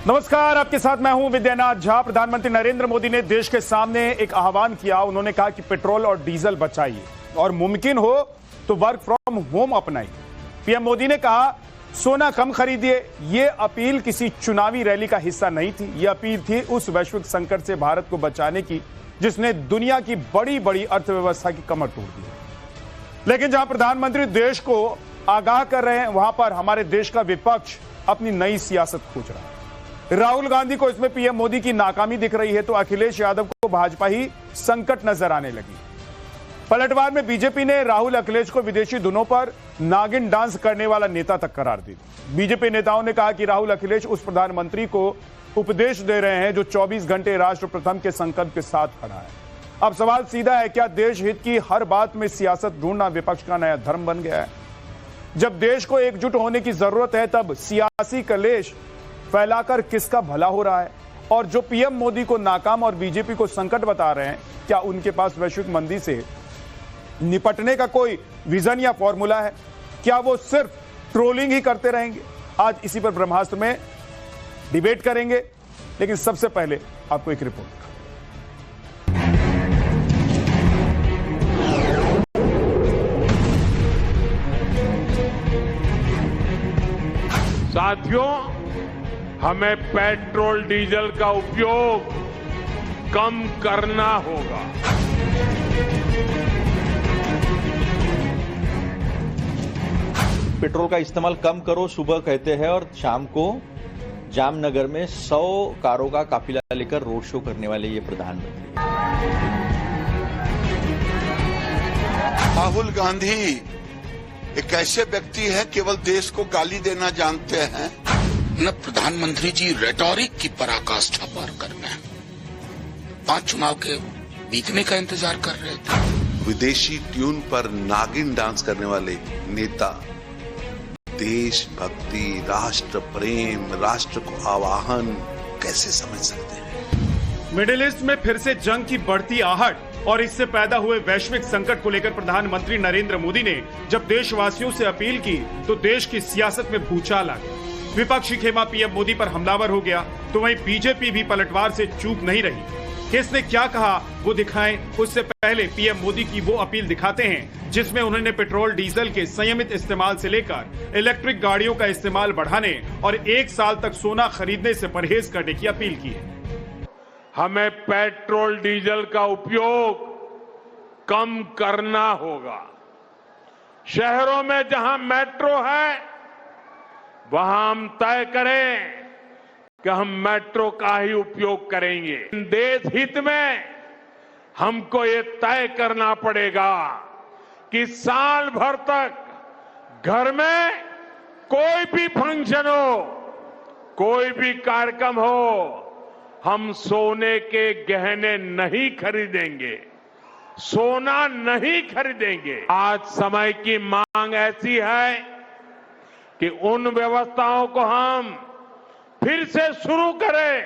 नमस्कार, आपके साथ मैं हूं विद्यानाथ झा। प्रधानमंत्री नरेंद्र मोदी ने देश के सामने एक आह्वान किया। उन्होंने कहा कि पेट्रोल और डीजल बचाइए और मुमकिन हो तो वर्क फ्रॉम होम अपनाइए। पीएम मोदी ने कहा सोना कम खरीदिए। ये अपील किसी चुनावी रैली का हिस्सा नहीं थी। ये अपील थी उस वैश्विक संकट से भारत को बचाने की जिसने दुनिया की बड़ी बड़ी अर्थव्यवस्था की कमर तोड़ दी है। लेकिन जहां प्रधानमंत्री देश को आगाह कर रहे हैं, वहां पर हमारे देश का विपक्ष अपनी नई सियासत खोज रहा है। राहुल गांधी को इसमें पीएम मोदी की नाकामी दिख रही है तो अखिलेश यादव को भाजपा ही संकट नजर आने लगी। पलटवार में बीजेपी ने राहुल अखिलेश को विदेशी धुनों पर नागिन डांस करने वाला नेता तक करार दी। बीजेपी नेताओं ने कहा कि राहुल अखिलेश उस प्रधानमंत्री को उपदेश दे रहे हैं जो 24 घंटे राष्ट्र प्रथम के संकल्प के साथ खड़ा है। अब सवाल सीधा है, क्या देश हित की हर बात में सियासत ढूंढना विपक्ष का नया धर्म बन गया है? जब देश को एकजुट होने की जरूरत है तब सियासी कलेश फैलाकर किसका भला हो रहा है? और जो पीएम मोदी को नाकाम और बीजेपी को संकट बता रहे हैं, क्या उनके पास वैश्विक मंदी से निपटने का कोई विजन या फॉर्मूला है? क्या वो सिर्फ ट्रोलिंग ही करते रहेंगे? आज इसी पर ब्रह्मास्त्र में डिबेट करेंगे, लेकिन सबसे पहले आपको एक रिपोर्ट। साथियों, हमें पेट्रोल डीजल का उपयोग कम करना होगा। पेट्रोल का इस्तेमाल कम करो सुबह कहते हैं और शाम को जामनगर में 100 कारों का काफिला लेकर रोड शो करने वाले ये प्रधानमंत्री। राहुल गांधी एक ऐसे व्यक्ति है केवल देश को गाली देना जानते हैं। न प्रधानमंत्री जी रेटोरिक की पराकाष्ठा पार करना है। 5 चुनाव के बीतने का इंतजार कर रहे थे। विदेशी ट्यून पर नागिन डांस करने वाले नेता देशभक्ति, राष्ट्र प्रेम, राष्ट्र को आवाहन कैसे समझ सकते हैं? मिडिल ईस्ट में फिर से जंग की बढ़ती आहट और इससे पैदा हुए वैश्विक संकट को लेकर प्रधानमंत्री नरेंद्र मोदी ने जब देशवासियों से अपील की तो देश की सियासत में भूचाल आ गया। विपक्षी खेमा पीएम मोदी पर हमलावर हो गया तो वहीं बीजेपी भी पलटवार से चूक नहीं रही। किसने क्या कहा वो दिखाएं, उससे पहले पीएम मोदी की वो अपील दिखाते हैं जिसमें उन्होंने पेट्रोल डीजल के संयमित इस्तेमाल से लेकर इलेक्ट्रिक गाड़ियों का इस्तेमाल बढ़ाने और 1 साल तक सोना खरीदने से परहेज करने की अपील की है। हमें पेट्रोल डीजल का उपयोग कम करना होगा। शहरों में जहां मेट्रो है वहां हम तय करें कि हम मेट्रो का ही उपयोग करेंगे। देश हित में हमको ये तय करना पड़ेगा कि साल भर तक घर में कोई भी फंक्शन हो, कोई भी कार्यक्रम हो, हम सोने के गहने नहीं खरीदेंगे, सोना नहीं खरीदेंगे। आज समय की मांग ऐसी है कि उन व्यवस्थाओं को हम फिर से शुरू करें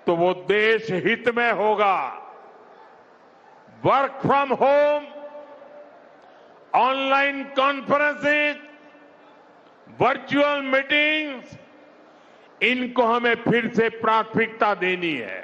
तो वो देश हित में होगा। Work from home, online conferences, virtual meetings, इनको हमें फिर से प्राथमिकता देनी है।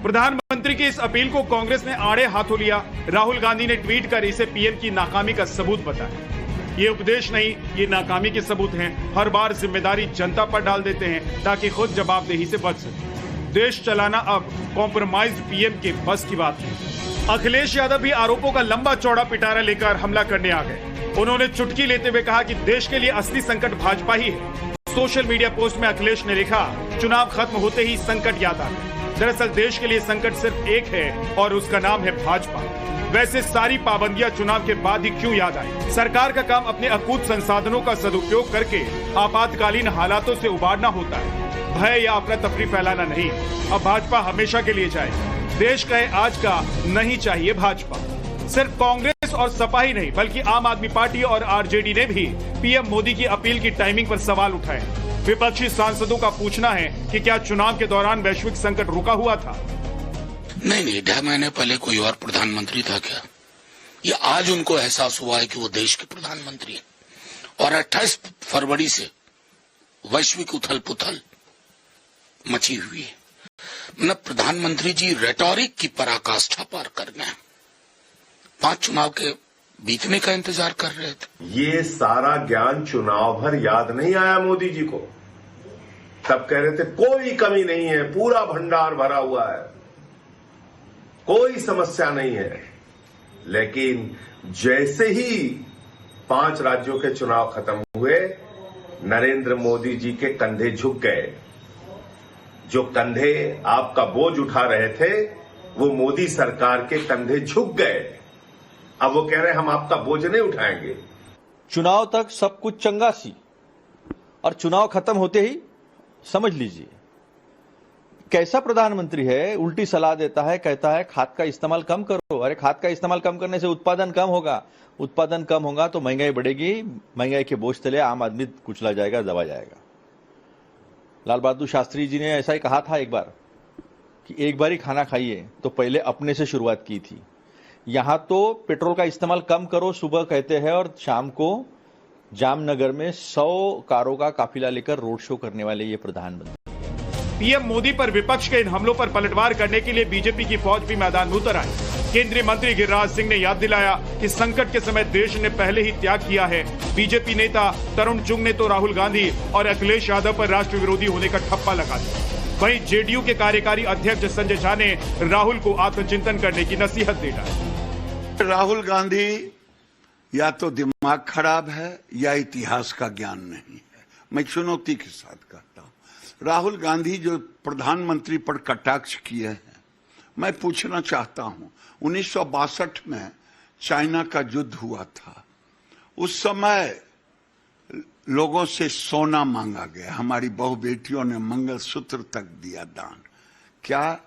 प्रधानमंत्री की इस अपील को कांग्रेस ने आड़े हाथों लिया। राहुल गांधी ने ट्वीट कर इसे पीएम की नाकामी का सबूत बताया। ये उपदेश नहीं, ये नाकामी के सबूत हैं। हर बार जिम्मेदारी जनता पर डाल देते हैं ताकि खुद जवाबदेही से बच सके। देश चलाना अब कॉम्प्रोमाइज्ड पीएम के बस की बात है। अखिलेश यादव भी आरोपों का लंबा चौड़ा पिटारा लेकर हमला करने आ गए। उन्होंने चुटकी लेते हुए कहा कि देश के लिए असली संकट भाजपा ही है। सोशल मीडिया पोस्ट में अखिलेश ने लिखा, चुनाव खत्म होते ही संकट याद आ गए। दरअसल देश के लिए संकट सिर्फ एक है और उसका नाम है भाजपा। वैसे सारी पाबंदियां चुनाव के बाद ही क्यों याद आई? सरकार का काम अपने अकूत संसाधनों का सदुपयोग करके आपातकालीन हालातों से उबारना होता है, भय या अफरा तफरी फैलाना नहीं। अब भाजपा हमेशा के लिए जाए। देश कहे आज का नहीं चाहिए भाजपा। सिर्फ कांग्रेस और सपा ही नहीं बल्कि आम आदमी पार्टी और आरजेडी ने भी पीएम मोदी की अपील की टाइमिंग पर सवाल उठाए। विपक्षी सांसदों का पूछना है कि क्या चुनाव के दौरान वैश्विक संकट रुका हुआ था? नहीं, 2.5 महीने पहले कोई और प्रधानमंत्री था क्या? ये आज उनको एहसास हुआ है कि वो देश के प्रधानमंत्री हैं और 28 फरवरी से वैश्विक उथल पुथल मची हुई है। मतलब प्रधानमंत्री जी रेटोरिक की पराकाष्ठा पार कर गए। 5 चुनाव के बीतने का इंतजार कर रहे थे। ये सारा ज्ञान चुनाव भर याद नहीं आया मोदी जी को। तब कह रहे थे कोई कमी नहीं है, पूरा भंडार भरा हुआ है, कोई समस्या नहीं है। लेकिन जैसे ही 5 राज्यों के चुनाव खत्म हुए, नरेंद्र मोदी जी के कंधे झुक गए। जो कंधे आपका बोझ उठा रहे थे, वो मोदी सरकार के कंधे झुक गए। अब वो कह रहे हैं हम आपका बोझ नहीं उठाएंगे। चुनाव तक सब कुछ चंगा सी, और चुनाव खत्म होते ही समझ लीजिए कैसा प्रधानमंत्री है। उल्टी सलाह देता है, कहता है खाद का इस्तेमाल कम करो। अरे खाद का इस्तेमाल कम करने से उत्पादन कम होगा, उत्पादन कम होगा तो महंगाई बढ़ेगी, महंगाई के बोझ तले आम आदमी कुचला जाएगा, दबा जाएगा। लाल बहादुर शास्त्री जी ने ऐसा ही कहा था एक बार कि एक बार ही खाना खाइए, तो पहले अपने से शुरुआत की थी। यहां तो पेट्रोल का इस्तेमाल कम करो सुबह कहते हैं, और शाम को जामनगर में 100 कारों का काफिला लेकर रोड शो करने वाले ये प्रधानमंत्री। पीएम मोदी पर विपक्ष के इन हमलों पर पलटवार करने के लिए बीजेपी की फौज भी मैदान में उतर आई। केंद्रीय मंत्री गिरिराज सिंह ने याद दिलाया कि संकट के समय देश ने पहले ही त्याग किया है। बीजेपी नेता तरुण चुग ने तो राहुल गांधी और अखिलेश यादव पर राष्ट्र विरोधी होने का ठप्पा लगा दिया। वहीं जेडीयू के कार्यकारी अध्यक्ष संजय झा ने राहुल को आत्मचिंतन करने की नसीहत दी डाली। राहुल गांधी या तो दिमाग खराब है या इतिहास का ज्ञान नहीं है। मैं चुनौती के साथ कहता हूं, राहुल गांधी जो प्रधानमंत्री पर कटाक्ष किए हैं, मैं पूछना चाहता हूं 1962 में चाइना का युद्ध हुआ था। उस समय लोगों से सोना मांगा गया, हमारी बहु बेटियों ने मंगलसूत्र तक दिया दान। क्या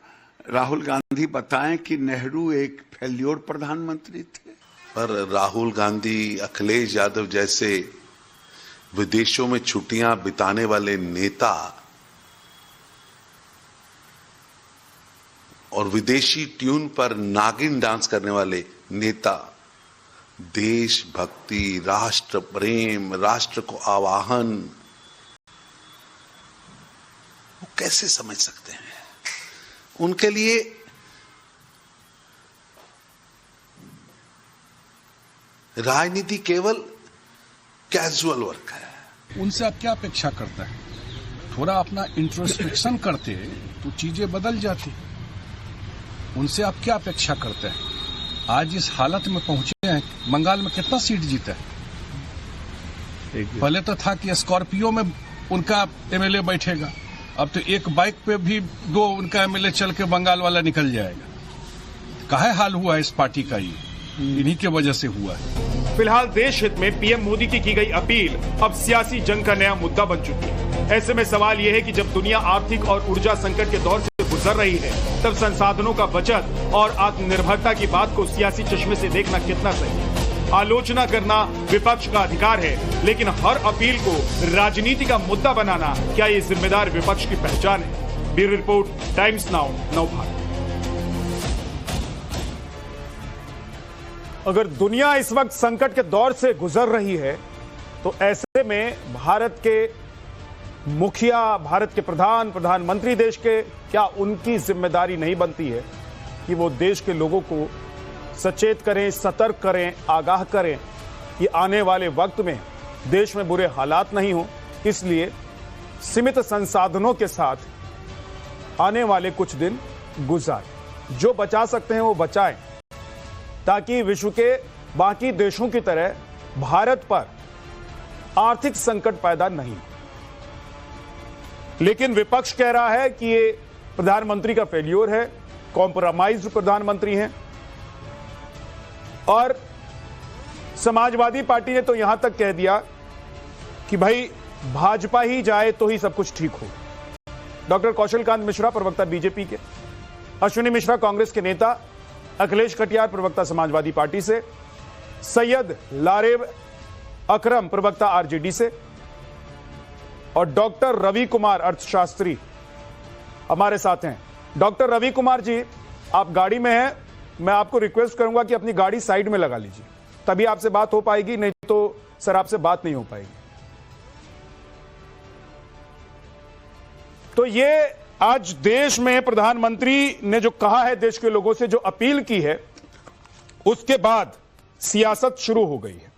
राहुल गांधी बताएं कि नेहरू एक फेल्योर प्रधानमंत्री थे? पर राहुल गांधी, अखिलेश यादव जैसे विदेशों में छुट्टियां बिताने वाले नेता और विदेशी ट्यून पर नागिन डांस करने वाले नेता देशभक्ति, राष्ट्र प्रेम, राष्ट्र को आवाहन वो कैसे समझ सकते हैं? उनके लिए राजनीति केवल कैजुअल वर्क है। उनसे आप क्या अपेक्षा करते हैं? थोड़ा अपना इंट्रोस्पेक्शन करते तो चीजें बदल जाती। उनसे आप क्या अपेक्षा करते हैं? आज इस हालत में पहुंचे हैं, बंगाल में कितना सीट जीता है? पहले तो था कि स्कॉर्पियो में उनका एमएलए बैठेगा, अब तो एक बाइक पे भी 2 उनका एमएलए चल के बंगाल वाला निकल जाएगा। काहे हाल हुआ है इस पार्टी का? ये इन्हीं के वजह से हुआ है। फिलहाल देश हित में पीएम मोदी की गई अपील अब सियासी जंग का नया मुद्दा बन चुकी है। ऐसे में सवाल यह है कि जब दुनिया आर्थिक और ऊर्जा संकट के दौर से गुजर रही है, तब संसाधनों का बचत और आत्मनिर्भरता की बात को सियासी चश्मे से देखना कितना सही है। आलोचना करना विपक्ष का अधिकार है, लेकिन हर अपील को राजनीति का मुद्दा बनाना क्या ये जिम्मेदार विपक्ष की पहचान है? Bureau report, times now, Navbharat. अगर दुनिया इस वक्त संकट के दौर से गुजर रही है, तो ऐसे में भारत के मुखिया, भारत के प्रधानमंत्री देश के, क्या उनकी जिम्मेदारी नहीं बनती है कि वो देश के लोगों को सचेत करें, सतर्क करें, आगाह करें कि आने वाले वक्त में देश में बुरे हालात नहीं हो। इसलिए सीमित संसाधनों के साथ आने वाले कुछ दिन गुजारें, जो बचा सकते हैं वो बचाएं, ताकि विश्व के बाकी देशों की तरह भारत पर आर्थिक संकट पैदा नहीं। लेकिन विपक्ष कह रहा है कि ये प्रधानमंत्री का फेल्योर है, कॉम्प्रोमाइज्ड प्रधानमंत्री हैं। और समाजवादी पार्टी ने तो यहां तक कह दिया कि भाई भाजपा ही जाए तो ही सब कुछ ठीक हो। डॉक्टर कौशल कांत मिश्रा, प्रवक्ता बीजेपी के, अश्विनी मिश्रा कांग्रेस के नेता, अखिलेश कटियार प्रवक्ता समाजवादी पार्टी से, सैयद लारेब अकरम प्रवक्ता आरजेडी से, और डॉक्टर रवि कुमार अर्थशास्त्री हमारे साथ हैं। डॉक्टर रवि कुमार जी, आप गाड़ी में हैं, मैं आपको रिक्वेस्ट करूंगा कि अपनी गाड़ी साइड में लगा लीजिए, तभी आपसे बात हो पाएगी, नहीं तो सर आपसे बात नहीं हो पाएगी। तो ये आज देश में प्रधानमंत्री ने जो कहा है, देश के लोगों से जो अपील की है, उसके बाद सियासत शुरू हो गई है।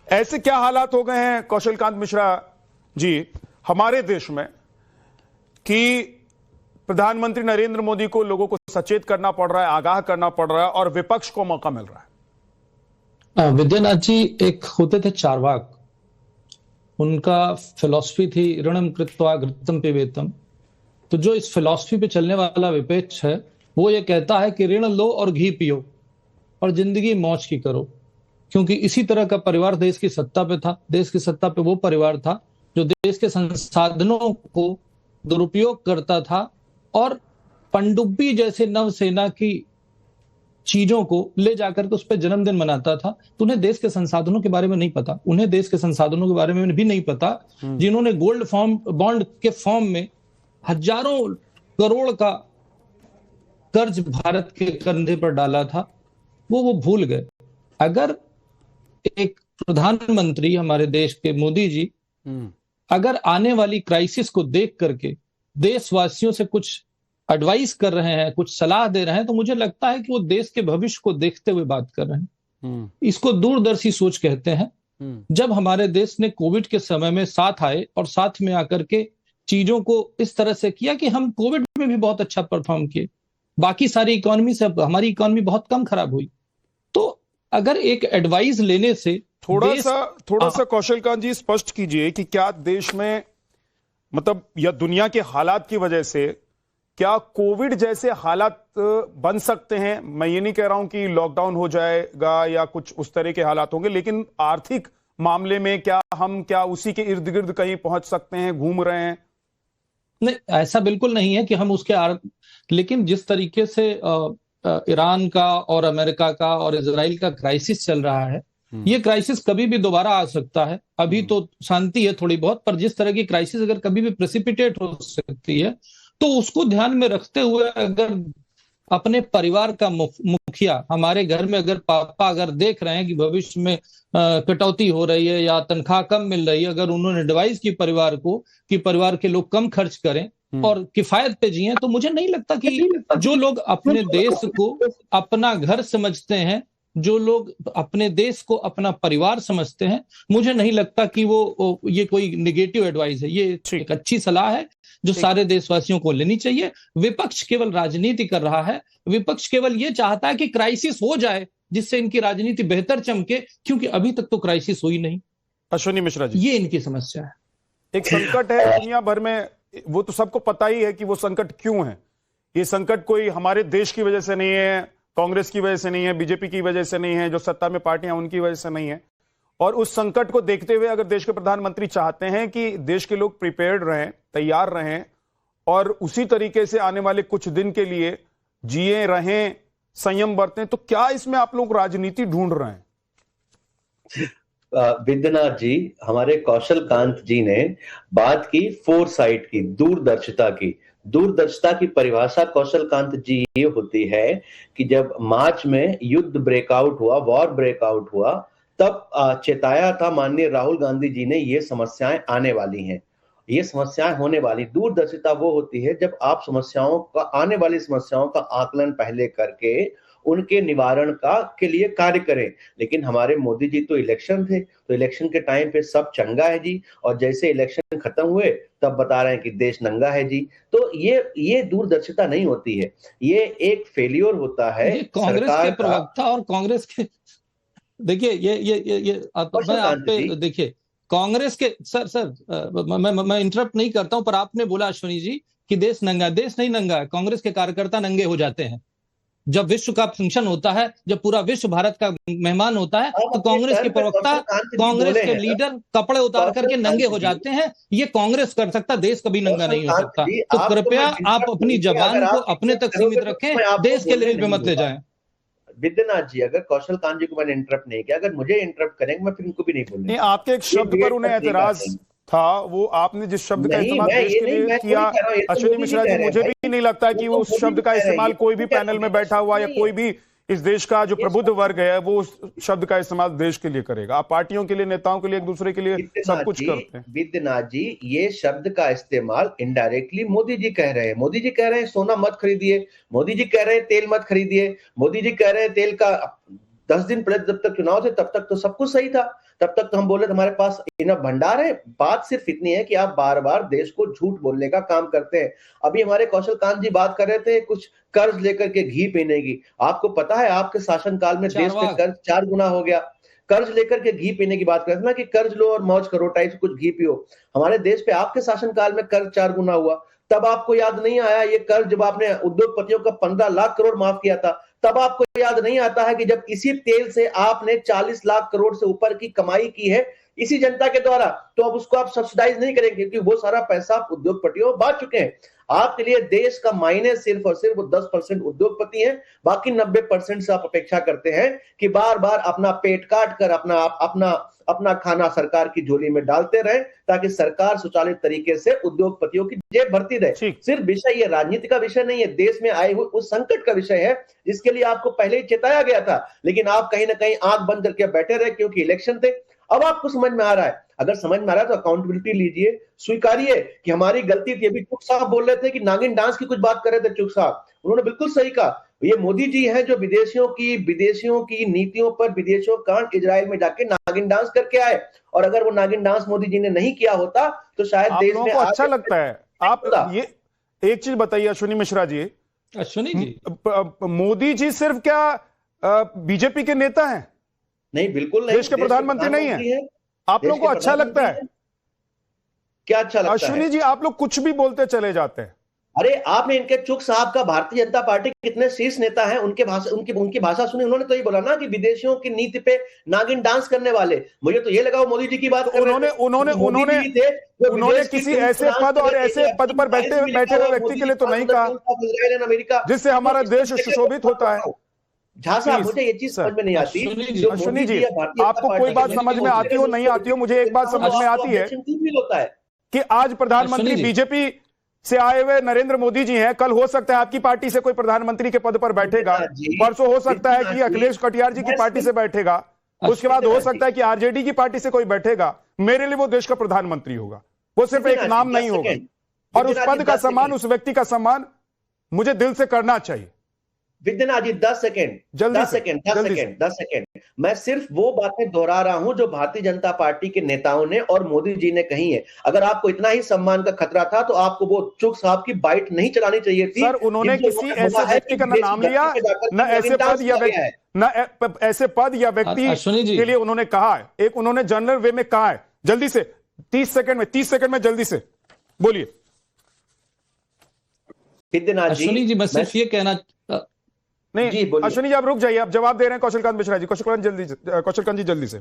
ऐसे क्या हालात हो गए हैं कौशलकांत मिश्रा जी हमारे देश में कि प्रधानमंत्री नरेंद्र मोदी को लोगों को सचेत करना पड़ रहा है, आगाह करना पड़ रहा है और विपक्ष को मौका मिल रहा है? विद्यानाथ जी एक होते थे चार्वाक, उनका फिलॉसफी थी ऋणम कृत्वा घृतम पिबेतम। तो जो इस फिलॉसफी पे चलने वाला विपक्ष है वो ये कहता है कि ऋण लो और घी पियो और जिंदगी मौज की करो, क्योंकि इसी तरह का परिवार देश की सत्ता पे था। देश की सत्ता पे वो परिवार था जो देश के संसाधनों को दुरुपयोग करता था और पनडुब्बी जैसे नवसेना की चीजों को ले जाकर के उस पर जन्मदिन मनाता था। तो उन्हें देश के संसाधनों के बारे में नहीं पता, उन्हें देश के संसाधनों के बारे में भी नहीं पता, जिन्होंने गोल्ड बॉन्ड के फॉर्म में हजारों करोड़ का कर्ज भारत के कंधे पर डाला था, वो भूल गए। अगर एक प्रधानमंत्री हमारे देश के मोदी जी अगर आने वाली क्राइसिस को देख करके देशवासियों से कुछ एडवाइस कर रहे हैं, कुछ सलाह दे रहे हैं, तो मुझे लगता है कि वो देश के भविष्य को देखते हुए बात कर रहे हैं। इसको दूरदर्शी सोच कहते हैं। जब हमारे देश ने कोविड के समय में साथ आए और साथ में आकर के चीजों को इस तरह से किया कि हम कोविड में भी बहुत अच्छा परफॉर्म किए, बाकी सारी इकोनॉमी से हमारी इकोनॉमी बहुत कम खराब हुई। तो अगर एक एडवाइस लेने से थोड़ा सा कौशलकांत जी स्पष्ट कीजिए कि क्या देश में मतलब या दुनिया के हालात की वजह से क्या कोविड जैसे हालात बन सकते हैं? मैं ये नहीं कह रहा हूं कि लॉकडाउन हो जाएगा या कुछ उस तरह के हालात होंगे, लेकिन आर्थिक मामले में क्या हम उसी के इर्द गिर्द कहीं पहुंच सकते हैं, घूम रहे हैं? नहीं, ऐसा बिल्कुल नहीं है कि हम उसके लेकिन जिस तरीके से ईरान का और अमेरिका का और इजराइल का क्राइसिस चल रहा है, ये क्राइसिस कभी भी दोबारा आ सकता है। अभी तो शांति है थोड़ी बहुत, पर जिस तरह की क्राइसिस अगर कभी भी प्रेसिपिटेट हो सकती है, तो उसको ध्यान में रखते हुए अगर अपने परिवार का मुखिया, हमारे घर में अगर पापा अगर देख रहे हैं कि भविष्य में कटौती हो रही है या तनख्वाह कम मिल रही है, अगर उन्होंने एडवाइस की परिवार को कि परिवार के लोग कम खर्च करें और किफायत पे जिए, तो मुझे नहीं लगता कि जो लोग अपने देश को अपना घर समझते हैं, जो लोग अपने देश को अपना परिवार समझते हैं, मुझे नहीं लगता कि वो ये कोई नेगेटिव एडवाइस है। ये एक अच्छी सलाह है जो सारे देशवासियों को लेनी चाहिए। विपक्ष केवल राजनीति कर रहा है, विपक्ष केवल ये चाहता है कि क्राइसिस हो जाए जिससे इनकी राजनीति बेहतर चमके, क्योंकि अभी तक तो क्राइसिस हुई नहीं। अश्विनी मिश्रा जी, ये इनकी समस्या है। एक संकट है दुनिया भर में, वो तो सबको पता ही है कि वो संकट क्यों है। ये संकट कोई हमारे देश की वजह से नहीं है, कांग्रेस की वजह से नहीं है, बीजेपी की वजह से नहीं है, जो सत्ता में पार्टियां उनकी वजह से नहीं है। और उस संकट को देखते हुए अगर देश के प्रधानमंत्री चाहते हैं कि देश के लोग प्रिपेयर्ड रहें, तैयार रहें और उसी तरीके से आने वाले कुछ दिन के लिए जिए रहें, संयम बरतें, तो क्या इसमें आप लोग राजनीति ढूंढ रहे हैं? विद्यानाथ जी, हमारे कौशलकांत जी ने बात की फोरसाइट की, दूरदर्शिता की। दूरदर्शिता की परिभाषा कौशलकांत जी ये होती है कि जब मार्च में युद्ध ब्रेकआउट हुआ, वॉर ब्रेकआउट हुआ, तब चेताया था माननीय राहुल गांधी जी ने ये समस्याएं आने वाली हैं, ये समस्याएं होने वाली। दूरदर्शिता वो होती है जब आप आने वाली समस्याओं का आकलन पहले करके उनके निवारण के लिए कार्य करें। लेकिन हमारे मोदी जी तो इलेक्शन थे, तो इलेक्शन के टाइम पे सब चंगा है जी, और जैसे इलेक्शन खत्म हुए तब बता रहे हैं कि देश नंगा है जी। तो ये दूरदर्शिता नहीं होती है, ये एक फेलियर होता है कांग्रेस के प्रवक्ता और कांग्रेस के। देखिए ये आप पे देखिए कांग्रेस के मैं इंटरप्ट नहीं करता हूं, पर आपने बोला अश्विनी जी कि देश नंगा, देश नहीं नंगा है, कांग्रेस के कार्यकर्ता नंगे हो जाते हैं। जब विश्व का फंक्शन होता है, जब पूरा विश्व भारत का मेहमान होता है, तो कांग्रेस के प्रवक्ता, कांग्रेस के लीडर कपड़े उतार करके नंगे हो जाते हैं। ये कांग्रेस कर सकता, देश कभी नंगा नहीं हो सकता। तो कृपया आप अपनी जबान को अपने तक सीमित रखें, देश के लेवल पे मत ले जाएं। विद्यानाथ जी, अगर कौशलकांत जी को मैंने इंटरप्ट नहीं किया, अगर मुझे इंटरप्ट करेंगे मैं फिर इनको भी नहीं बोलूंगा। आपके एक शब्द पर उन्हें एतराज था, वो आपने जिस शब्द का इस्तेमाल देश के लिए किया, अश्विनी मिश्रा जी, मुझे भी नहीं लगता कि वो उस शब्द का इस्तेमाल कोई भी पैनल में बैठा हुआ या कोई भी इस देश का जो प्रबुद्ध वर्ग है वो उस शब्द का इस्तेमाल देश के लिए करेगा। आप पार्टियों के लिए, नेताओं के लिए, एक दूसरे के लिए सब कुछ करते हैं। विद्यनाथ जी, ये शब्द का इस्तेमाल इनडायरेक्टली मोदी जी कह रहे हैं। मोदी जी कह रहे हैं सोना मत खरीदिए, मोदी जी कह रहे हैं तेल मत खरीदिए, मोदी जी कह रहे हैं तेल का 10 दिन पहले जब तक चुनाव थे तब तक तो सब कुछ सही था, तब तक तो हम बोले हमारे पास इनफ भंडार है। बात सिर्फ इतनी है कि आप बार बार देश को झूठ बोलने का काम करते हैं। अभी हमारे कौशल कांत जी बात कर रहे थे कुछ कर्ज लेकर के घी पीने की। आपको पता है आपके शासनकाल में देश में कर्ज 4 गुना हो गया। कर्ज लेकर के घी पीने की बात करते ना कि कर्ज लो और मौज करो टाइप कुछ घी पियो। हमारे देश पे आपके शासनकाल में कर्ज 4 गुना हुआ, तब आपको याद नहीं आया ये कर्ज जब आपने उद्योगपतियों का 15 लाख करोड़ माफ किया था, तब आपको याद नहीं आता है कि जब इसी तेल से आपने 40 लाख करोड़ से ऊपर की कमाई की है इसी जनता के द्वारा, तो अब उसको आप सब्सिडाइज नहीं करेंगे क्योंकि वो सारा पैसा आप उद्योगपतियों बांट चुके हैं। आपके लिए देश का मायने सिर्फ और सिर्फ 10% उद्योगपति हैं, बाकी 90% से आप अपेक्षा करते हैं कि बार बार अपना पेट काट कर अपना खाना सरकार की झोली में डालते रहे ताकि सरकार सुचालित तरीके से उद्योगपतियों की जेब भरती रहे। सिर्फ विषय ये राजनीति का विषय नहीं है, देश में आए हुए उस संकट का विषय है जिसके लिए आपको पहले ही चेताया गया था, लेकिन आप कहीं ना कहीं आंख बंद करके बैठे रहे क्योंकि इलेक्शन थे। अब आपको समझ में आ रहा है, अगर समझ में आ रहा है तो अकाउंटेबिलिटी लीजिए, स्वीकारिए कि हमारी गलती थी। अभी चुग साहब बोल रहे थे कि नागिन डांस की कुछ बात कर रहे थे चुग साहब, उन्होंने बिल्कुल सही कहा। ये मोदी जी हैं जो विदेशियों की नीतियों पर विदेशियों कांड इजराइल में जाके नागिन डांस करके आए, और अगर वो नागिन डांस मोदी जी ने नहीं किया होता तो शायद देश में अच्छा लगता है। आप ये एक चीज बताइए अश्विनी मिश्रा जी, अश्विनी जी, मोदी जी सिर्फ क्या बीजेपी के नेता हैं? नहीं, बिल्कुल नहीं, देश के प्रधानमंत्री नहीं है। आप लोगों को अच्छा लगता है? क्या अच्छा लगता है? अश्विनी जी, आप लोग कुछ भी बोलते चले जाते हैं। अरे आपने इनके चुग साहब का भारतीय जनता पार्टी के कितने शीर्ष नेता हैं, उनकी भाषा सुनी, उन्होंने तो ये बोला ना कि विदेशियों की नीति पे नागिन डांस करने वाले। मुझे तो ये लगा वो मोदी जी की बात कर रहे थे। उन्होंने किसी ऐसे पद और ऐसे पद पर बैठे हुए व्यक्ति के लिए तो नहीं कहा जिससे हमारा देश सुशोभित होता है। झा साहब, मुझे ये चीज समझ में नहीं आती। अश्विनी जी, आपको कोई बात समझ में आती हो नहीं आती हो, मुझे एक बात समझ में आती है कि आज प्रधानमंत्री बीजेपी से आए हुए नरेंद्र मोदी जी हैं, कल हो सकता है आपकी पार्टी से कोई प्रधानमंत्री के पद पर बैठेगा, परसों हो सकता है कि अखिलेश कटियार जी की पार्टी से बैठेगा, उसके बाद हो सकता है कि आरजेडी की पार्टी से कोई बैठेगा। मेरे लिए वो देश का प्रधानमंत्री होगा, वो सिर्फ एक नाम नहीं होगा। और उस पद का सम्मान, उस व्यक्ति का सम्मान मुझे दिल से करना चाहिए। विद्यनाथ जी 10 सेकेंड मैं सिर्फ वो बातें दोहरा रहा हूं जो भारतीय जनता पार्टी के नेताओं ने और मोदी जी ने कही है। अगर आपको इतना ही सम्मान का खतरा था तो आपको वो चुग साहब की बाइट नहीं चलानी चाहिए थी। सर, उन्होंने किसी ऐसे व्यक्ति का नाम लिया, न ऐसे पद या व्यक्ति, न ऐसे पद या व्यक्ति के लिए उन्होंने कहा है। एक उन्होंने जनरल वे में कहा है। जल्दी से 30 सेकंड में जल्दी से बोलिए। अश्विनी जी, मैं सिर्फ ये कहना नहीं, अश्विनी जी आप रुक जाइए, आप जवाब दे रहे हैं कौशल कांत मिश्रा जी। कौशल कांत जी जल्दी से।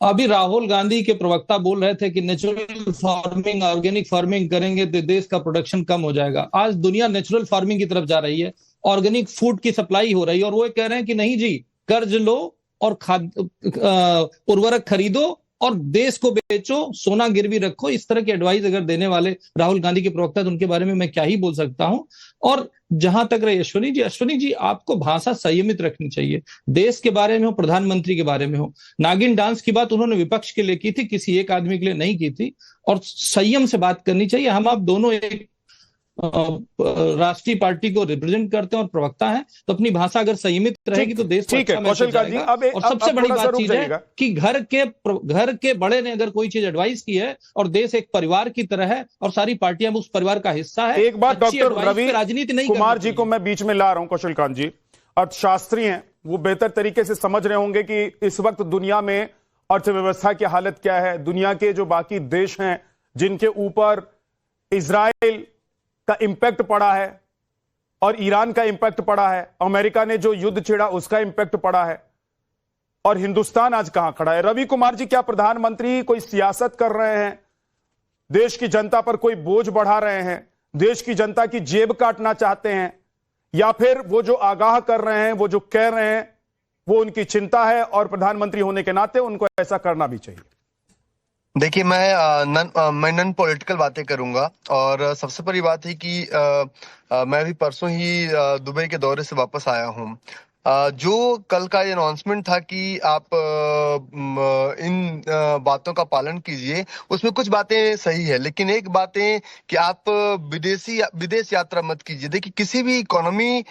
अभी राहुल गांधी के प्रवक्ता बोल रहे थे कि नेचुरल फार्मिंग, ऑर्गेनिक फार्मिंग करेंगे तो देश का प्रोडक्शन कम हो जाएगा। आज दुनिया नेचुरल फार्मिंग की तरफ जा रही है, ऑर्गेनिक फूड की सप्लाई हो रही है, और वो कह रहे हैं कि नहीं जी, कर्ज लो और उर्वरक खरीदो और देश को बेचो, सोना गिरवी रखो। इस तरह की एडवाइस अगर देने वाले राहुल गांधी के प्रवक्ता, तो उनके बारे में मैं क्या ही बोल सकता हूं। और जहां तक रहे अश्विनी जी, आपको भाषा संयमित रखनी चाहिए। देश के बारे में हो, प्रधानमंत्री के बारे में हो। नागिन डांस की बात उन्होंने विपक्ष के लिए की थी, किसी एक आदमी के लिए नहीं की थी, और संयम से बात करनी चाहिए। हम आप दोनों एक राष्ट्रीय पार्टी को रिप्रेजेंट करते हैं और प्रवक्ता हैं, तो अपनी भाषा अगर संयमित रहेगी तो देश ठीक है। कौशल कांत जी, और सबसे बड़ी बात चीज है कि घर के बड़े ने अगर कोई चीज एडवाइस की है, और देश एक परिवार की तरह है और सारी पार्टियां उस परिवार का हिस्सा है। एक बात डॉक्टर रवि राजनीति नहीं कुमार जी को मैं बीच में ला रहा हूं। कौशल कांत जी अर्थशास्त्री हैं, वो बेहतर तरीके से समझ रहे होंगे कि इस वक्त दुनिया में अर्थव्यवस्था की हालत क्या है। दुनिया के जो बाकी देश हैं जिनके ऊपर इजराइल का इंपैक्ट पड़ा है और ईरान का इंपैक्ट पड़ा है, अमेरिका ने जो युद्ध छेड़ा उसका इंपैक्ट पड़ा है, और हिंदुस्तान आज कहां खड़ा है। रवि कुमार जी, क्या प्रधानमंत्री कोई सियासत कर रहे हैं, देश की जनता पर कोई बोझ बढ़ा रहे हैं, देश की जनता की जेब काटना चाहते हैं, या फिर वो जो आगाह कर रहे हैं, वो जो कह रहे हैं, वो उनकी चिंता है और प्रधानमंत्री होने के नाते उनको ऐसा करना भी चाहिए? देखिए, मैं नॉन पॉलिटिकल बातें करूंगा। और सबसे बड़ी बात है कि मैं भी परसों ही दुबई के दौरे से वापस आया हूं। जो कल का ये अनाउंसमेंट था कि आप इन बातों का पालन कीजिए, उसमें कुछ बातें सही है, लेकिन एक बातें कि आप विदेश यात्रा मत कीजिए। देखिए, किसी भी इकोनॉमी,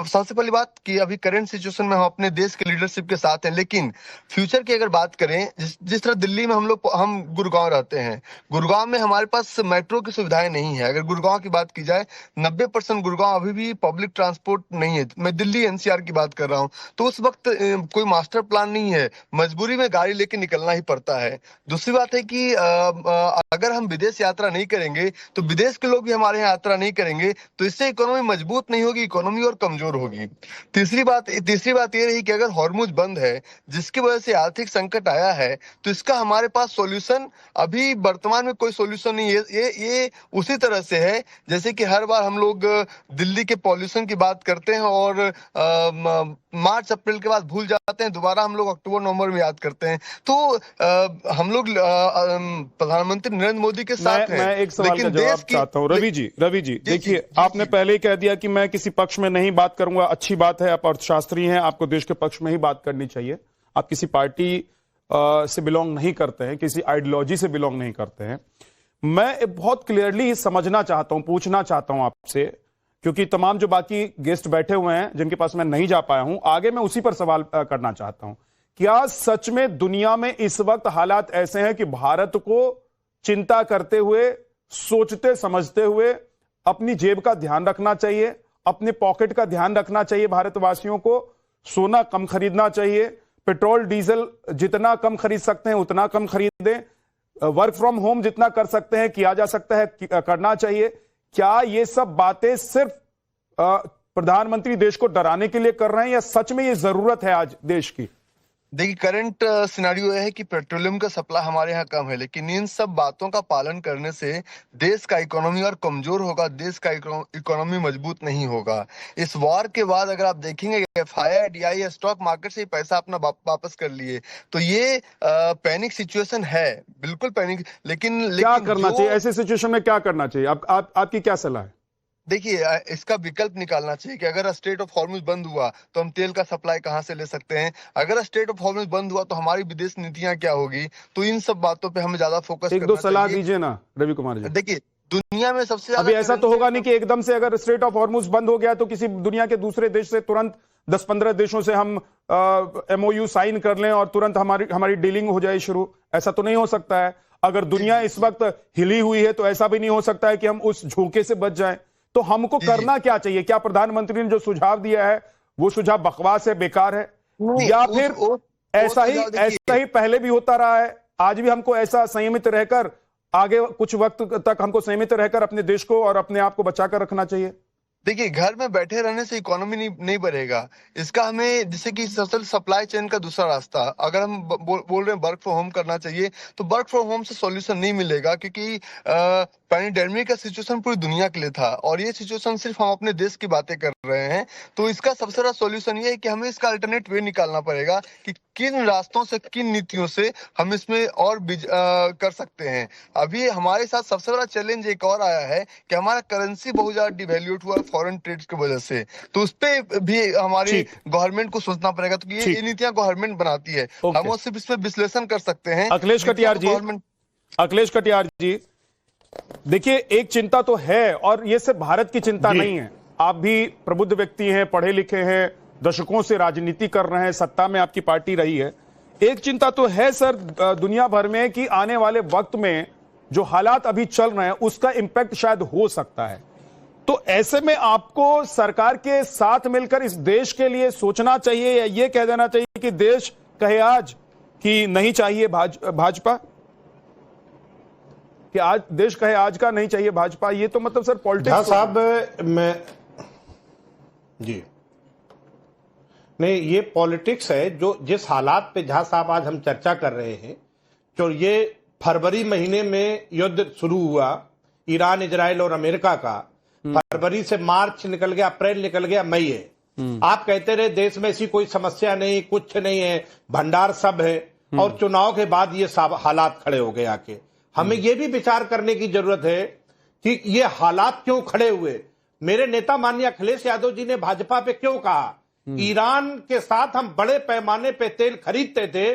सबसे पहली बात कि अभी करंट सिचुएशन में हम अपने देश के लीडरशिप के साथ हैं, लेकिन फ्यूचर की अगर बात करें, जिस तरह दिल्ली में हम गुड़गांव रहते हैं, गुड़गांव में हमारे पास मेट्रो की सुविधाएं नहीं है। अगर गुड़गांव की बात की जाए, 90% गुड़गांव अभी भी पब्लिक ट्रांसपोर्ट नहीं है। मैं दिल्ली एनसीआर की बात कर रहा हूं, तो उस वक्त कोई मास्टर प्लान नहीं है, मजबूरी में गाड़ी लेके निकलना ही पड़ता है। दूसरी बात है कि अगर हम विदेश यात्रा नहीं करेंगे तो विदेश के लोग भी हमारे यहाँ यात्रा नहीं करेंगे, तो इससे इकोनॉमी मजबूत नहीं होगी, इकोनॉमी और कमजोर होगी। तीसरी बात ये रही कि अगर हॉर्मुज बंद है, जिसकी वजह से आर्थिक संकट आया है, तो इसका हमारे पास सॉल्यूशन अभी वर्तमान में कोई सॉल्यूशन नहीं है। ये उसी तरह से है जैसे कि हर बार हम लोग दिल्ली के पॉल्यूशन की बात करते हैं और मार्च अप्रैल के बाद भूल जाते हैं, दोबारा हम लोग अक्टूबर नवंबर में याद करते हैं। तो हम लोग प्रधानमंत्री नरेंद्र मोदी के साथ हैं। मैं एक सवाल का जवाब चाहता हूं। रवि जी देखिए, आपने पहले ही कह दिया कि मैं किसी पक्ष में नहीं बात करूंगा। अच्छी बात है, आप अर्थशास्त्री हैं, आपको देश के पक्ष में ही बात करनी चाहिए। आप किसी पार्टी से बिलोंग नहीं करते हैं, किसी आइडियोलॉजी से बिलोंग नहीं करते हैं। मैं बहुत क्लियरली समझना चाहता हूं, पूछना चाहता हूं आपसे, क्योंकि तमाम जो बाकी गेस्ट बैठे हुए हैं जिनके पास मैं नहीं जा पाया हूं, आगे मैं उसी पर सवाल करना चाहता हूं। क्या सच में दुनिया में इस वक्त हालात ऐसे हैं कि भारत को चिंता करते हुए, सोचते समझते हुए अपनी जेब का ध्यान रखना चाहिए, अपने पॉकेट का ध्यान रखना चाहिए? भारतवासियों को सोना कम खरीदना चाहिए, पेट्रोल डीजल जितना कम खरीद सकते हैं उतना कम खरीदें, वर्क फ्रॉम होम जितना कर सकते हैं किया जा सकता है करना चाहिए। क्या ये सब बातें सिर्फ प्रधानमंत्री देश को डराने के लिए कर रहे हैं या सच में ये जरूरत है आज देश की? देखिए, करंट सिनेरियो है कि पेट्रोलियम का सप्लाई हमारे यहाँ कम है, लेकिन इन सब बातों का पालन करने से देश का इकोनॉमी और कमजोर होगा, देश का इकोनॉमी मजबूत नहीं होगा। इस वॉर के बाद अगर आप देखेंगे, एफआईआई, डीआई स्टॉक मार्केट से पैसा अपना वापस कर लिए, तो ये पैनिक सिचुएशन है, बिल्कुल पैनिक। लेकिन क्या करना चाहिए ऐसे सिचुएशन में? क्या करना चाहिए? आपकी क्या सलाह है? देखिए, इसका विकल्प निकालना चाहिए कि अगर स्ट्रेट ऑफ हॉर्मुज बंद हुआ तो हम तेल का सप्लाई कहां से ले सकते हैं, अगर स्ट्रेट ऑफ हॉर्मुज बंद हुआ तो हमारी विदेश नीतियां क्या होगी। तो इन सब बातों पे हमें ज्यादा फोकस करना चाहिए। एक दो सलाह दीजिए ना रवि कुमार जी। देखिए, दुनिया में सबसे ज्यादा अभी ऐसा तो होगा नहीं कि एकदम से अगर स्ट्रेट ऑफ हॉर्मुज बंद हो गया तो किसी दुनिया के दूसरे देश से तुरंत 10-15 देशों से हम MOU साइन कर लें और तुरंत हमारी डीलिंग हो जाए शुरू। ऐसा तो नहीं हो सकता है। अगर दुनिया इस वक्त हिली हुई है तो ऐसा भी नहीं हो सकता है कि हम उस झोंके से बच जाएं। तो हमको करना क्या चाहिए? क्या प्रधानमंत्री ने जो सुझाव दिया है वो सुझाव बकवास है, बेकार है, या फिर ऐसा ही पहले भी होता रहा है? आज भी हमको ऐसा संयमित रहकर, आगे कुछ वक्त तक हमको संयमित रहकर अपने देश को और अपने आप को बचाकर रखना चाहिए? देखिए, घर में बैठे रहने से इकोनॉमी नहीं बढ़ेगा। इसका हमें, जैसे कि सप्लाई चेन का दूसरा रास्ता, अगर हम बोल रहे हैं वर्क फ्रॉम होम करना चाहिए, तो वर्क फ्रॉम होम से सॉल्यूशन नहीं मिलेगा, क्योंकि पैंडेमिक का सिचुएशन पूरी दुनिया के लिए था और ये सिचुएशन सिर्फ हम अपने देश की बातें कर रहे हैं। तो इसका सबसे बड़ा सॉल्यूशन ये है कि हमें इसका अल्टरनेट वे निकालना पड़ेगा कि किन रास्तों से, किन नीतियों से हम इसमें और कर सकते हैं। अभी हमारे साथ सबसे बड़ा चैलेंज एक और आया है कि हमारा करेंसी बहुत ज्यादा डिवैल्यूट हुआ फॉरेन ट्रेड की वजह से, तो उस पर भी हमारी गवर्नमेंट को सोचना पड़ेगा। तो ये नीतियां गवर्नमेंट बनाती है, हम सिर्फ इसमें विश्लेषण कर सकते हैं। अखिलेश कटियार जी, देखिए, एक चिंता तो है और ये सिर्फ भारत की चिंता नहीं है। आप भी प्रबुद्ध व्यक्ति हैं, पढ़े लिखे हैं, दशकों से राजनीति कर रहे हैं, सत्ता में आपकी पार्टी रही है। एक चिंता तो है सर दुनिया भर में कि आने वाले वक्त में जो हालात अभी चल रहे हैं उसका इंपैक्ट शायद हो सकता है। तो ऐसे में आपको सरकार के साथ मिलकर इस देश के लिए सोचना चाहिए या ये कह देना चाहिए कि देश कहे आज कि नहीं चाहिए भाजपा, कि आज देश कहे आज का नहीं चाहिए भाजपा? ये तो मतलब सर पॉलिटिक्स साहब, मैं जी नहीं, ये पॉलिटिक्स है। जो जिस हालात पे झा साहब आज हम चर्चा कर रहे हैं, जो ये फरवरी महीने में युद्ध शुरू हुआ ईरान, इजराइल और अमेरिका का, फरवरी से मार्च निकल गया, अप्रैल निकल गया, मई है। आप कहते रहे देश में ऐसी कोई समस्या नहीं, कुछ नहीं है, भंडार सब है, और चुनाव के बाद ये सब हालात खड़े हो गए आके। हमें ये भी विचार करने की जरूरत है कि ये हालात क्यों खड़े हुए। मेरे नेता माननीय अखिलेश यादव जी ने भाजपा पे क्यों कहा ईरान के साथ हम बड़े पैमाने पे तेल खरीदते थे,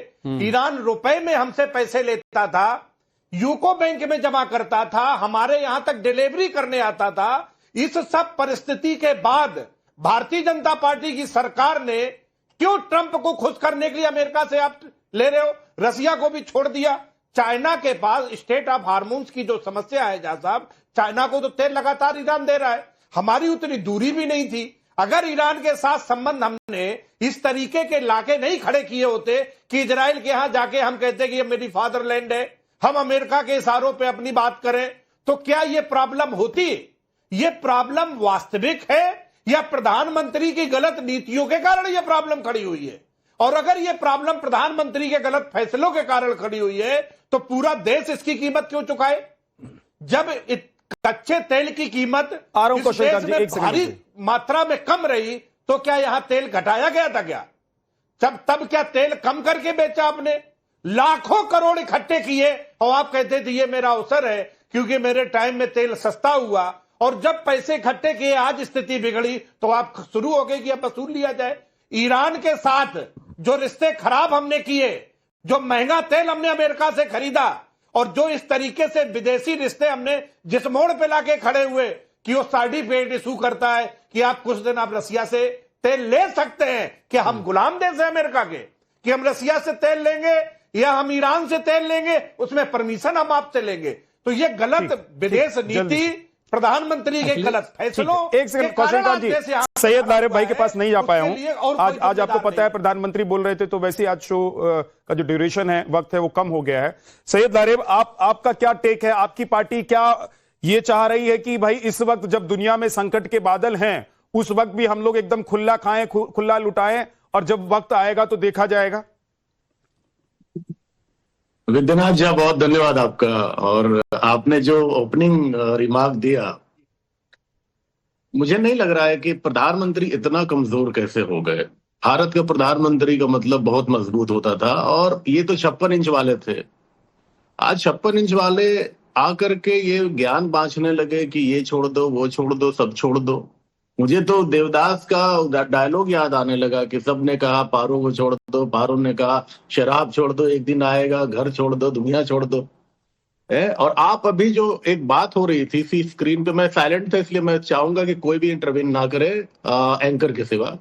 ईरान रुपए में हमसे पैसे लेता था, यूको बैंक में जमा करता था, हमारे यहां तक डिलीवरी करने आता था। इस सब परिस्थिति के बाद भारतीय जनता पार्टी की सरकार ने क्यों ट्रंप को खुश करने के लिए अमेरिका से आप ले रहे हो, रसिया को भी छोड़ दिया। चाइना के पास स्टेट ऑफ हार्मोन्स की जो समस्या है जहां साहब, चाइना को तो तेल लगातार ईरान दे रहा है, हमारी उतनी दूरी भी नहीं थी। अगर ईरान के साथ संबंध हमने इस तरीके के लाके नहीं खड़े किए होते कि इजराइल के यहां जाके हम कहते कि ये मेरी फादरलैंड है, हम अमेरिका के इशारों पे अपनी बात करें, तो क्या ये प्रॉब्लम होती? ये प्रॉब्लम वास्तविक है या प्रधानमंत्री की गलत नीतियों के कारण ये प्रॉब्लम खड़ी हुई है? और अगर ये प्रॉब्लम प्रधानमंत्री के गलत फैसलों के कारण खड़ी हुई है तो पूरा देश इसकी कीमत क्यों चुकाए? जब कच्चे तेल की कीमत इस देश में भारी मात्रा में कम रही तो क्या यहां तेल घटाया गया था क्या? तब क्या तेल कम करके बेचा आपने? लाखों करोड़ इकट्ठे किए और आप कहते थे ये मेरा अवसर है क्योंकि मेरे टाइम में तेल सस्ता हुआ, और जब पैसे इकट्ठे किए आज स्थिति बिगड़ी तो आप शुरू हो गए कि अब वसूल लिया जाए। ईरान के साथ जो रिश्ते खराब हमने किए, जो महंगा तेल हमने अमेरिका से खरीदा, और जो इस तरीके से विदेशी रिश्ते हमने जिस मोड़ पे लाके खड़े हुए कि वो सर्टिफिकेट इशू करता है कि आप कुछ दिन आप रसिया से तेल ले सकते हैं, कि हम गुलाम देश है अमेरिका के, कि हम रसिया से तेल लेंगे या हम ईरान से तेल लेंगे, उसमें परमिशन हम आपसे लेंगे। तो ये गलत विदेश नीति, प्रधानमंत्री के गलत फैसलों। एक सेकंड कौशल कांत जी, सैयद लारेब भाई के पास नहीं जा पाया हूं। आज आपको पता है प्रधानमंत्री बोल रहे थे तो वैसे आज शो का जो ड्यूरेशन है, वक्त है, वो कम हो गया है। सैयद लारेब, आपका क्या टेक है? आपकी पार्टी क्या ये चाह रही है कि भाई इस वक्त जब दुनिया में संकट के बादल हैं, उस वक्त भी हम लोग एकदम खुला खाएं, खुला लुटाएं, और जब वक्त आएगा तो देखा जाएगा? विद्यानाथ जी, बहुत धन्यवाद आपका। और आपने जो ओपनिंग रिमार्क दिया, मुझे नहीं लग रहा है कि प्रधानमंत्री इतना कमजोर कैसे हो गए। भारत का प्रधानमंत्री का मतलब बहुत मजबूत होता था, और ये तो 56 इंच वाले थे। आज 56 इंच वाले आकर के ये ज्ञान बांटने लगे कि ये छोड़ दो, वो छोड़ दो, सब छोड़ दो। मुझे तो देवदास का डायलॉग याद आने लगा कि सबने कहा पारो को छोड़ दो, पारो ने कहा शराब छोड़ दो, एक दिन आएगा घर छोड़ दो, दुनिया छोड़ दो। और आप अभी जो एक बात हो रही थी सी स्क्रीन पे, मैं साइलेंट था इसलिए मैं चाहूंगा कि कोई भी इंटरवीन ना करे एंकर के सिवा।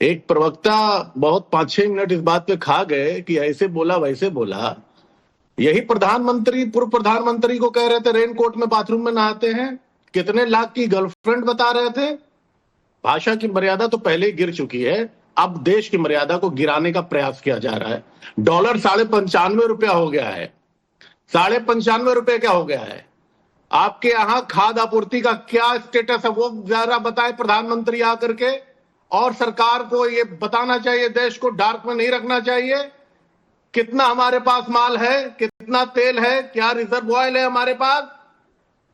एक प्रवक्ता बहुत 5-6 मिनट इस बात पे खा गए कि ऐसे बोला वैसे बोला। यही प्रधानमंत्री पूर्व प्रधानमंत्री को कह रहे थे रेनकोट में बाथरूम में नहाते हैं, कितने लाख की गर्लफ्रेंड बता रहे थे। भाषा की मर्यादा तो पहले ही गिर चुकी है, अब देश की मर्यादा को गिराने का प्रयास किया जा रहा है। डॉलर 95.5 रुपया हो गया है। 95.5 रुपये क्या हो गया है? आपके यहां खाद्य आपूर्ति का क्या स्टेटस है वो जरा बताए प्रधानमंत्री आकर के। और सरकार को ये बताना चाहिए, देश को डार्क में नहीं रखना चाहिए। कितना हमारे पास माल है, कितना तेल है, क्या रिजर्व ऑयल है हमारे पास,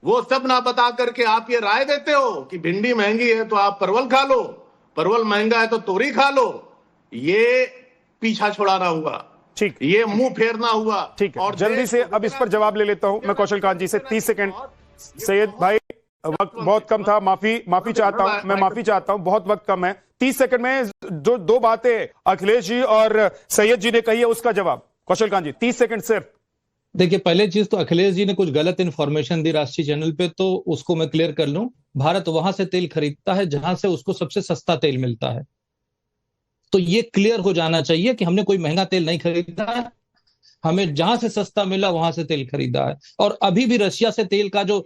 वो सब ना बता करके आप ये राय देते हो कि भिंडी महंगी है तो आप परवल खा लो, परवल महंगा है तो तोरी खा लो। ये पीछा छुड़ाना हुआ, ठीक, ये मुंह फेरना हुआ। ठीक है, और जल्दी से अब इस पर जवाब ले लेता हूं मैं कौशल कांत जी से। 30 सेकंड। सैयद भाई, वक्त बहुत कम था, माफी चाहता हूं, मैं माफी चाहता हूं, बहुत वक्त कम है। 30 सेकंड में जो दो बातें अखिलेश जी और सैयद जी ने कही है उसका जवाब कौशल कांत जी, 30 सेकंड सिर्फ। देखिए, पहले चीज तो अखिलेश जी ने कुछ गलत इन्फॉर्मेशन दी राष्ट्रीय चैनल पे, तो उसको मैं क्लियर कर लूं। भारत वहां से तेल खरीदता है जहां से उसको सबसे सस्ता तेल मिलता है, तो ये क्लियर हो जाना चाहिए कि हमने कोई महंगा तेल नहीं खरीदा है, हमें जहां से सस्ता मिला वहां से तेल खरीदा है। और अभी भी रशिया से तेल का जो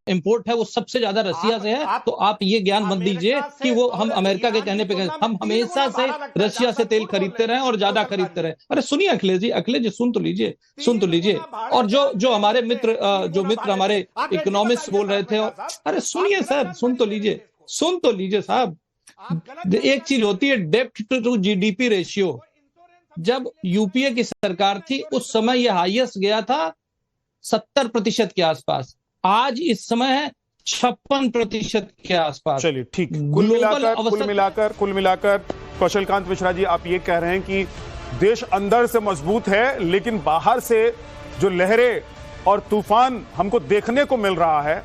इंपोर्ट है वो सबसे ज्यादा रशिया से है। तो आप ये ज्ञान मत दीजिए कि वो हम अमेरिका के कहने पे हम हमेशा से रशिया से तेल खरीदते रहे और ज्यादा खरीदते रहे। अरे सुनिए अखिलेश जी सुन तो लीजिए। और जो हमारे मित्र हमारे इकोनॉमिस्ट बोल रहे थे, अरे सुनिए सर, सुन तो लीजिए साहब। एक चीज होती है डेब्ट टू जीडीपी रेशियो। जब यूपीए की सरकार थी उस समय यह हाईएस्ट गया था 70% के आसपास, आज इस समय है 56% के आसपास। चलिए ठीक, कुल मिलाकर कौशल कांत मिश्रा जी, आप ये कह रहे हैं कि देश अंदर से मजबूत है लेकिन बाहर से जो लहरें और तूफान हमको देखने को मिल रहा है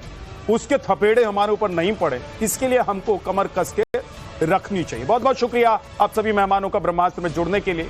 उसके थपेड़े हमारे ऊपर नहीं पड़े, इसके लिए हमको कमर कस के रखनी चाहिए। बहुत बहुत शुक्रिया आप सभी मेहमानों का ब्रह्मास्त्र में जुड़ने के लिए।